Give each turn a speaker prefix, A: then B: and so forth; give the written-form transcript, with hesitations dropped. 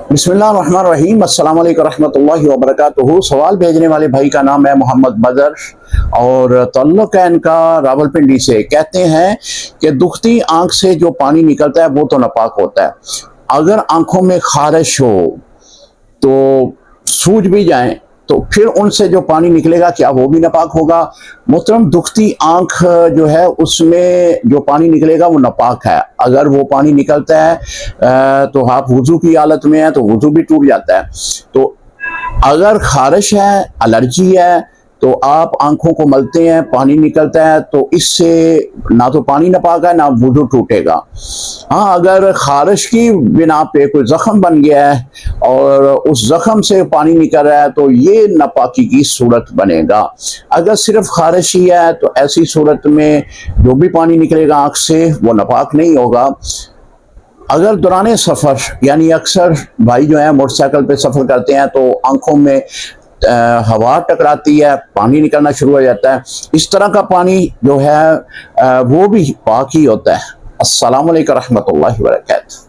A: बिस्मिल्लाहिर्रहमानिर्रहीम अस्सलाम वालेकुम रहमतुल्लाहि व बरकातुहू। सवाल भेजने वाले भाई का नाम है मोहम्मद बदर और ताल्लुक़ है इनका रावलपिंडी से। कहते हैं कि दुखती आंख से जो पानी निकलता है वो तो नापाक होता है। अगर आंखों में खारिश हो तो सूज भी जाए तो फिर उनसे जो पानी निकलेगा क्या वो भी नापाक होगा? मोहतरम, दुखती आंख जो है उसमें जो पानी निकलेगा वो नापाक है। अगर वो पानी निकलता है तो आप वुजू की हालत में है तो वुजू भी टूट जाता है। तो अगर खारिश है, एलर्जी है, तो आप आंखों को मलते हैं, पानी निकलता है, तो इससे ना तो पानी नापाक है ना वुजू टूटेगा। हाँ, अगर खारिश की बिना पे कोई जख्म बन गया है और उस जख्म से पानी निकल रहा है तो ये नापाकी की सूरत बनेगा। अगर सिर्फ खारिश ही है तो ऐसी सूरत में जो भी पानी निकलेगा आंख से वो नापाक नहीं होगा। अगर दौरान सफ़र, यानी अक्सर भाई जो है मोटरसाइकिल पे सफ़र करते हैं तो आंखों में हवा टकराती है, पानी निकलना शुरू हो जाता है। इस तरह का पानी जो है वो भी पाक ही होता है। अस्सलाम वालेकुम रहमतुल्लाहि व बरकातुहू।